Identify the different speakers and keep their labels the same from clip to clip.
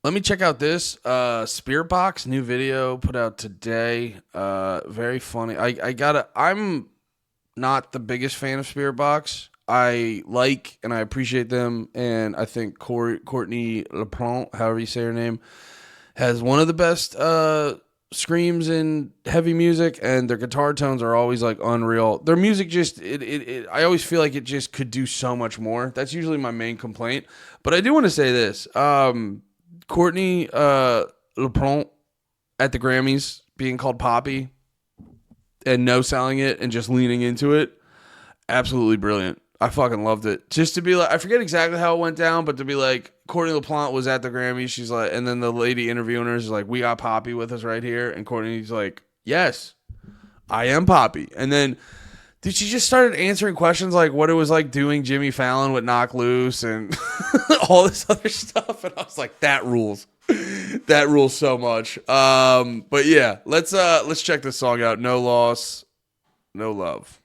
Speaker 1: Let me check out this spiritbox new video put out today. Very funny. I'm not the biggest fan of spiritbox. I like and I appreciate them, and I think Courtney LaPlante, however you say her name, has one of the best screams in heavy music, and their guitar tones are always like unreal. Their music just I always feel like it just could do so much more. That's usually my main complaint. But I do want to say this. Courtney LaPlante at the Grammys being called Poppy and no selling it and just leaning into it, absolutely brilliant. I fucking loved it. Just to be like, I forget exactly how it went down, but to be like, Courtney LaPlante was at the Grammys. She's like, and then the lady interviewing her is like, we got Poppy with us right here. And Courtney's like, yes, I am Poppy. And then dude, she just started answering questions like what it was like doing Jimmy Fallon with Knock Loose and all this other stuff. And I was like, that rules. That rules so much. But yeah, let's check this song out. No Loss, No Love.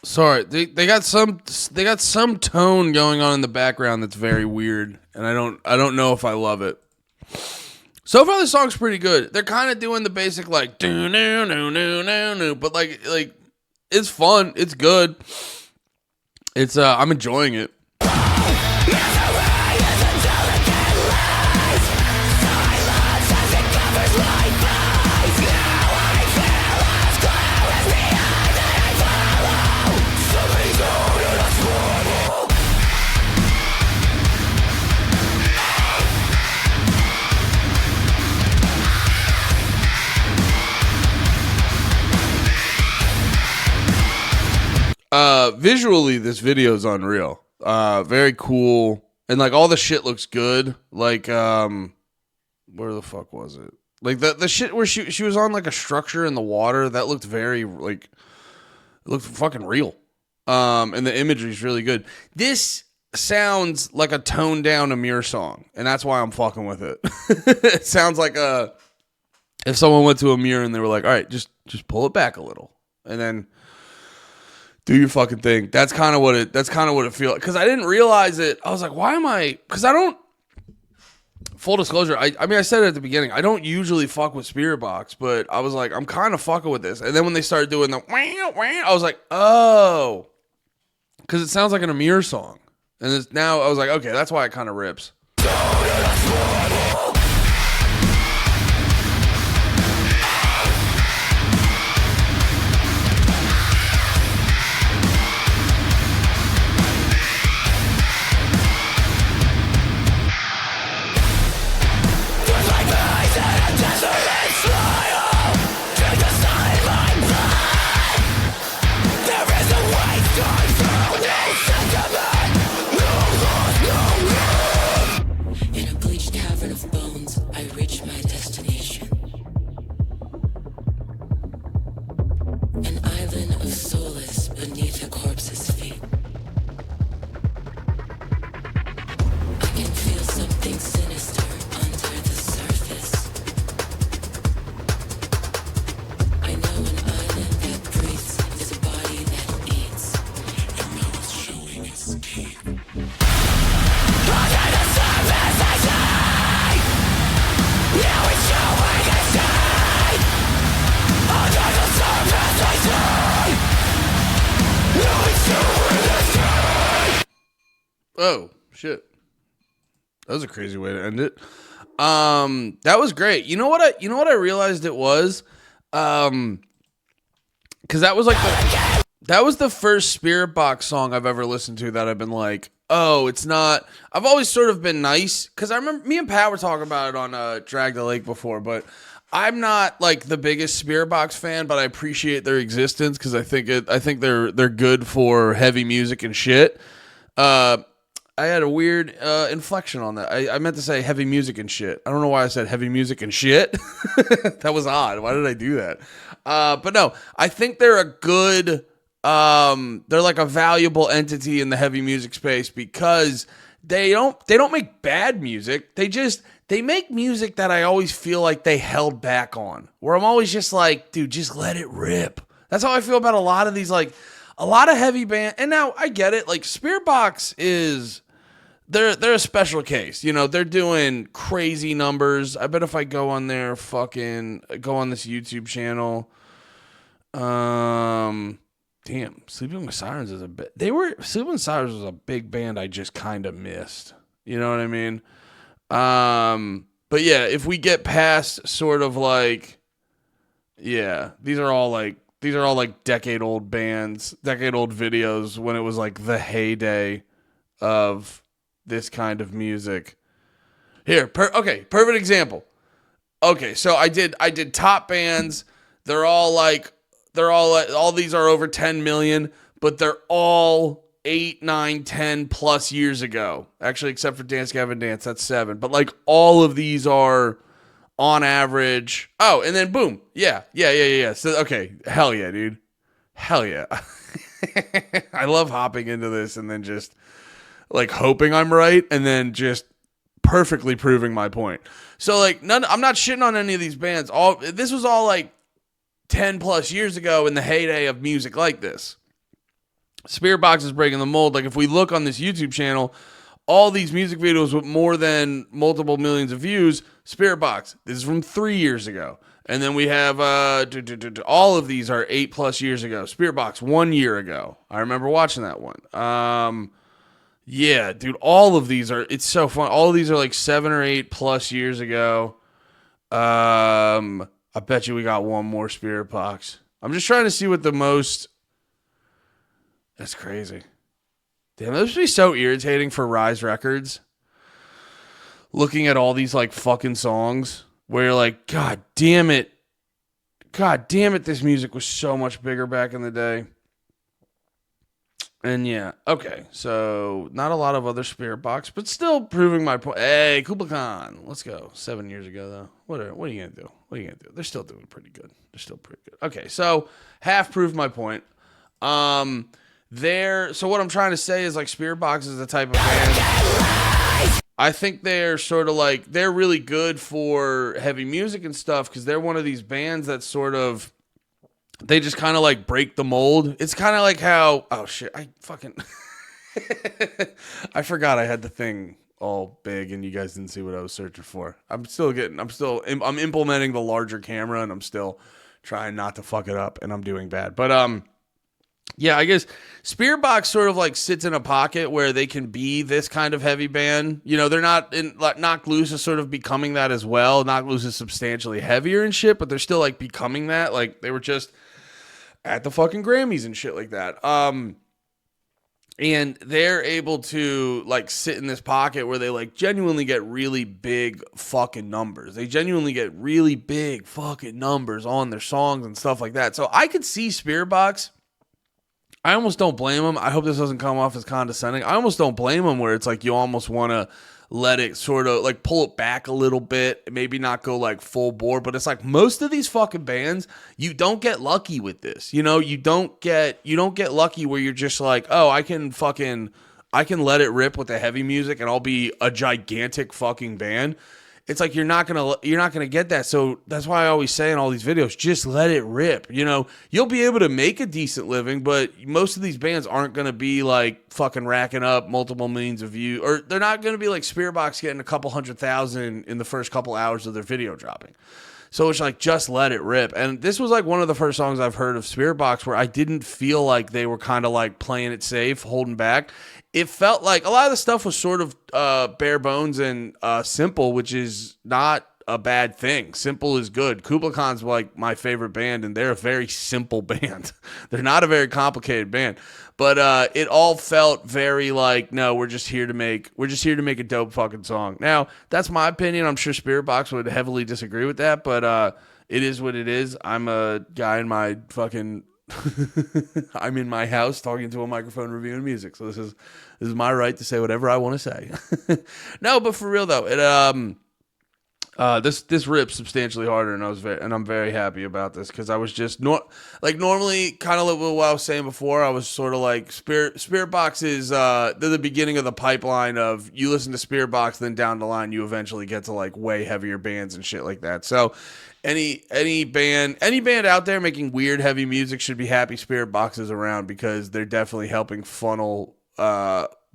Speaker 1: Sorry, they got some tone going on in the background that's very weird, and I don't know if I love it. So far, the song's pretty good. They're kind of doing the basic like do no no no no no, but like it's fun, it's good. It's I'm enjoying it. Visually, this video is unreal. Very cool, and like all the shit looks good. Like, where the fuck was it? Like the shit where she was on like a structure in the water that looked very like it looked fucking real. And the imagery is really good. This sounds like a toned down Amir song, and that's why I'm fucking with it. It sounds like if someone went to Amir and they were like, all right, just pull it back a little, and then do your fucking thing. That's kind of what it feels like. Because I didn't realize it. I was like, why am I? Because I don't. Full disclosure, I mean, I said it at the beginning. I don't usually fuck with Spiritbox, but I was like, I'm kind of fucking with this. And then when they started doing the wah, wah, I was like, oh, because it sounds like an Amir song. And now I was like, okay, that's why it kind of rips. Oh, shit. That was a crazy way to end it. That was great. You know what I realized it was? Cause that was the first Spirit Box song I've ever listened to that I've been like, oh, it's not. I've always sort of been nice. Cause I remember me and Pat were talking about it on Drag the Lake before, but I'm not like the biggest Spirit Box fan, but I appreciate their existence because I think they're good for heavy music and shit. I had a weird inflection on that. I meant to say heavy music and shit. I don't know why I said heavy music and shit. That was odd. Why did I do that? But no, I think they're a good, they're like a valuable entity in the heavy music space because they don't make bad music. They make music that I always feel like they held back on. Where I'm always just like, dude, just let it rip. That's how I feel about a lot of these, like a lot of heavy band. And now I get it. Like Spirit Box is. They're a special case. You know, they're doing crazy numbers. I bet if I go on this YouTube channel, damn, Sleeping with Sirens is Sleeping with Sirens was a big band I just kind of missed. You know what I mean? But yeah, if we get past sort of like, yeah, these are all like decade-old bands, decade-old videos when it was like the heyday of this kind of music. Here, perfect example. Okay, so I did top bands. All these are over 10 million, but they're all 8, 9, 10 plus years ago. Actually, except for Dance Gavin Dance, that's 7. But like all of these are on average. Oh, and then boom. Yeah. So okay, hell yeah, dude. Hell yeah. I love hopping into this and then just like hoping I'm right and then just perfectly proving my point. So like I'm not shitting on any of these bands. This was all like 10 plus years ago in the heyday of music like this. Spirit Box is breaking the mold. Like if we look on this YouTube channel, all these music videos with more than multiple millions of views, Spirit Box, this is from 3 years ago. And then we have all of these are 8 plus years ago. Spirit Box 1 year ago. I remember watching that one. Yeah, dude, all of these it's so fun. All of these are like 7 or 8 plus years ago. I bet you we got one more Spirit Box. I'm just trying to see what the most. That's crazy. Damn, that must be so irritating for Rise Records. Looking at all these like fucking songs where you're like, God damn it, this music was so much bigger back in the day. And yeah, okay, so not a lot of other Spirit Box, but still proving my point. Hey, Kublai Khan, let's go. 7 years ago, though. What are you gonna do? They're still doing pretty good. Okay, so half proved my point. So what I'm trying to say is like Spirit Box is the type of band. I think they're sort of like they're really good for heavy music and stuff because they're one of these bands that sort of. They just kind of like break the mold. It's kind of like how, oh shit, I fucking, I forgot I had the thing all big and you guys didn't see what I was searching for. I'm implementing the larger camera and I'm still trying not to fuck it up and I'm doing bad. But, yeah, I guess Spirit Box sort of like sits in a pocket where they can be this kind of heavy band. You know, they're not in like Knocked Loose is sort of becoming that as well. Knocked Loose is substantially heavier and shit, but they're still like becoming that. Like they were just at the fucking Grammys and shit like that. And they're able to like sit in this pocket where they like genuinely get really big fucking numbers. They genuinely get really big fucking numbers on their songs and stuff like that. So I could see Spirit Box. I almost don't blame them. I hope this doesn't come off as condescending. I almost don't blame them where it's like you almost want to let it sort of like pull it back a little bit, maybe not go like full bore, but it's like most of these fucking bands, you don't get lucky with this. You know, you don't get lucky where you're just like, oh, I can let it rip with the heavy music and I'll be a gigantic fucking band. It's like you're not gonna get that. So that's why I always say in all these videos, just let it rip. You know, you'll be able to make a decent living, but most of these bands aren't gonna be like fucking racking up multiple millions of views, or they're not gonna be like Spirit Box getting a couple 100,000 in the first couple hours of their video dropping. So it's like, just let it rip. And this was like one of the first songs I've heard of Spiritbox where I didn't feel like they were kind of like playing it safe, holding back. It felt like a lot of the stuff was sort of bare bones and simple, which is not a bad thing. Simple is good. Kubla Khan's like my favorite band, and they're a very simple band. They're not a very complicated band, but it all felt very like, no, we're just here to make a dope fucking song. Now that's my opinion. I'm sure Spiritbox would heavily disagree with that, but it is what it is. I'm a guy in my fucking I'm in my house talking to a microphone reviewing music. So this is my right to say whatever I want to say. No, but for real though, this rips substantially harder, and I'm very happy about this because I was just normally kind of like what I was saying before. I was sort of like Spirit Box is they're the beginning of the pipeline of you listen to Spirit Box, then down the line you eventually get to like way heavier bands and shit like that. So any band out there making weird heavy music should be happy Spirit Box is around, because they're definitely helping funnel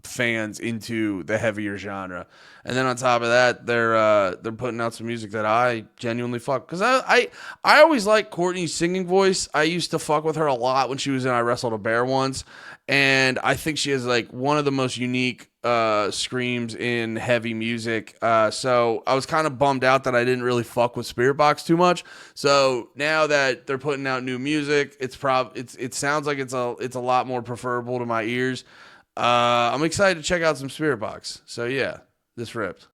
Speaker 1: fans into the heavier genre. And then on top of that, they're putting out some music that I genuinely fuck, because I always liked Courtney's singing voice. I used to fuck with her a lot when she was in I Wrestled a Bear Once, and I think she has like one of the most unique screams in heavy music. So I was kind of bummed out that I didn't really fuck with Spiritbox too much. So now that they're putting out new music, it sounds like it's a lot more preferable to my ears. I'm excited to check out some Spiritbox. So yeah, this ripped.